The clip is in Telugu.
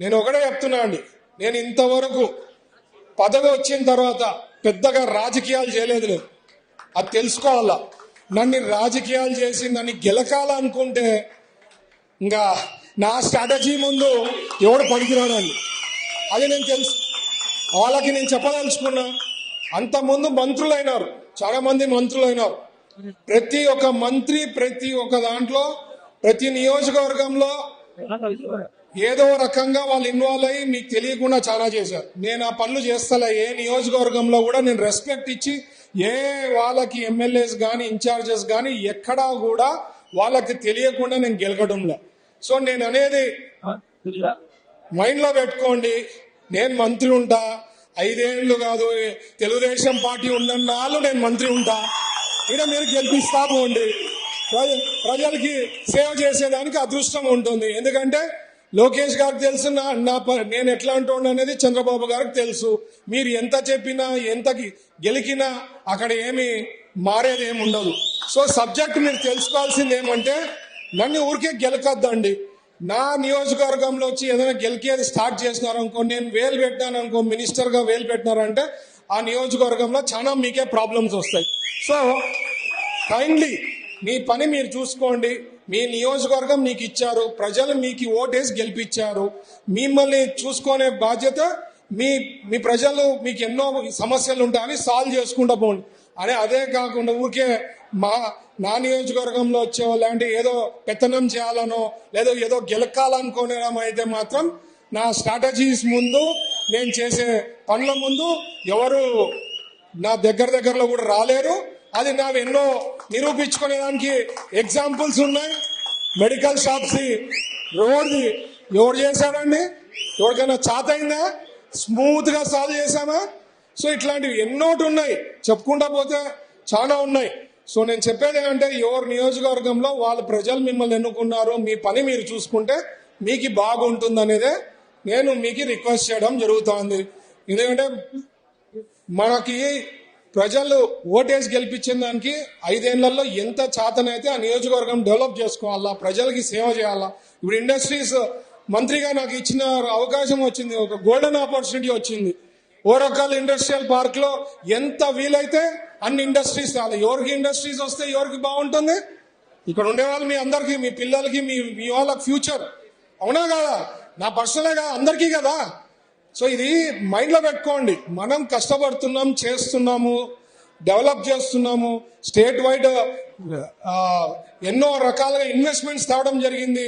నేను ఒకటే చెప్తున్నా అండి, నేను ఇంతవరకు పదవి వచ్చిన తర్వాత పెద్దగా రాజకీయాలు చేయలేదు. నేను అది తెలుసుకోవాలా. నన్ను రాజకీయాలు చేసి నన్ను గెలకాలనుకుంటే ఇంకా నా స్ట్రాటజీ ముందు ఎవడు పనికిరాడండి. అది నేను తెలుసు. వాళ్ళకి నేను చెప్పదలుచుకున్నా. అంతకుముందు మంత్రులైనారు, చాలా మంది మంత్రులైనారు. ప్రతి ఒక్క మంత్రి ప్రతి ఒక్క దాంట్లో ప్రతి నియోజకవర్గంలో ఏదో రకంగా వాళ్ళు ఇన్వాల్వ్ అయ్యి మీకు తెలియకుండా చాలా చేశారు. నేను ఆ పనులు చేస్తలే. ఏ నియోజకవర్గంలో కూడా నేను రెస్పెక్ట్ ఇచ్చి ఏ వాళ్ళకి ఎమ్మెల్యేస్ కానీ ఇన్ఛార్జెస్ కానీ ఎక్కడా కూడా వాళ్ళకి తెలియకుండా నేను గెలకడంలే. సో నేను అనేది మైండ్ లో పెట్టుకోండి. నేను మంత్రి ఉంటా, 5 ఏళ్ళు కాదు, తెలుగుదేశం పార్టీ ఉన్నన్నాళ్ళు నేను మంత్రి ఉంటా. ఇక్కడ మీరు గెలిపిస్తా పోండి. ప్రజలకి సేవ చేసేదానికి అదృష్టం ఉంటుంది. ఎందుకంటే లోకేష్ గారికి తెలుసు నేను ఎట్లా అంటుండ అనేది చంద్రబాబు గారికి తెలుసు. మీరు ఎంత చెప్పినా ఎంత గెలికినా అక్కడ ఏమి మారేది ఏమి ఉండదు. సో సబ్జెక్ట్ మీరు తెలుసుకోవాల్సింది ఏమంటే నన్ను ఊరికే గెలకద్దండి. నా నియోజకవర్గంలో వచ్చి ఏదైనా గెలికేది స్టార్ట్ చేసినారనుకో, నేను వేలు పెట్టినాననుకో, మినిస్టర్ గా వేలు పెట్టినారంటే ఆ నియోజకవర్గంలో చాలా మీకే ప్రాబ్లమ్స్ వస్తాయి. సో కైండ్లీ మీ పని మీరు చూసుకోండి. మీ నియోజకవర్గం మీకు ఇచ్చారు, ప్రజలు మీకు ఓటేసి గెలిపించారు. మిమ్మల్ని చూసుకునే బాధ్యత మీ ప్రజలు మీకు ఎన్నో సమస్యలు ఉంటాయని సాల్వ్ చేసుకుంటూ పోండి అని. అదే కాకుండా ఊరికే నా నియోజకవర్గంలో వచ్చేవాళ్ళు అంటే ఏదో పెత్తనం చేయాలనో లేదో ఏదో గెలకాలనుకోవడం అయితే మాత్రం నా స్ట్రాటజీస్ ముందు నేను చేసే పనుల ముందు ఎవరు నా దగ్గరలో కూడా రాలేరు. అది నా ఎన్నో నిరూపించుకునేదానికి ఎగ్జాంపుల్స్ ఉన్నాయి. మెడికల్ షాప్స్ రోడ్ది ఎవరు చేశాడండి? ఎవరికైనా చాతైందా? స్మూత్ గా సాల్వ్ చేశామా? సో ఇట్లాంటివి ఎన్నోటి ఉన్నాయి, చెప్పుకుంటా పోతే చాలా ఉన్నాయి. సో నేను చెప్పేది ఏంటంటే ఎవరి నియోజకవర్గంలో వాళ్ళ ప్రజలు మిమ్మల్ని ఎన్నుకున్నారు, మీ పని మీరు చూసుకుంటే మీకు బాగుంటుంది అనేదే నేను మీకు రిక్వెస్ట్ చేయడం జరుగుతోంది. ఎందుకంటే మనకి ప్రజలు ఓటేసి గెలిపించిన దానికి 5 ఏళ్లలో ఎంత చాతనైతే ఆ నియోజకవర్గం డెవలప్ చేసుకోవాలా, ప్రజలకి సేవ చేయాలా. ఇప్పుడు ఇండస్ట్రీస్ మంత్రిగా నాకు ఇచ్చిన అవకాశం వచ్చింది, ఒక గోల్డెన్ ఆపర్చునిటీ వచ్చింది. ఓరకల్ ఇండస్ట్రియల్ పార్క్ లో ఎంత వీలైతే అన్ని ఇండస్ట్రీస్ రావాలి. ఎవరికి ఇండస్ట్రీస్ వస్తే ఎవరికి బాగుంటుంది? ఇక్కడ ఉండేవాళ్ళు మీ అందరికి, మీ పిల్లలకి, మీ వాళ్ళకి ఫ్యూచర్. అవునా కదా? నా పర్సనలే కదా, అందరికీ కదా. సో ఇది మైండ్ లో పెట్టుకోండి. మనం కష్టపడుతున్నాం, చేస్తున్నాము, డెవలప్ చేస్తున్నాము. స్టేట్ వైడ్ ఎన్నో రకాలుగా ఇన్వెస్ట్మెంట్స్ తేవడం జరిగింది.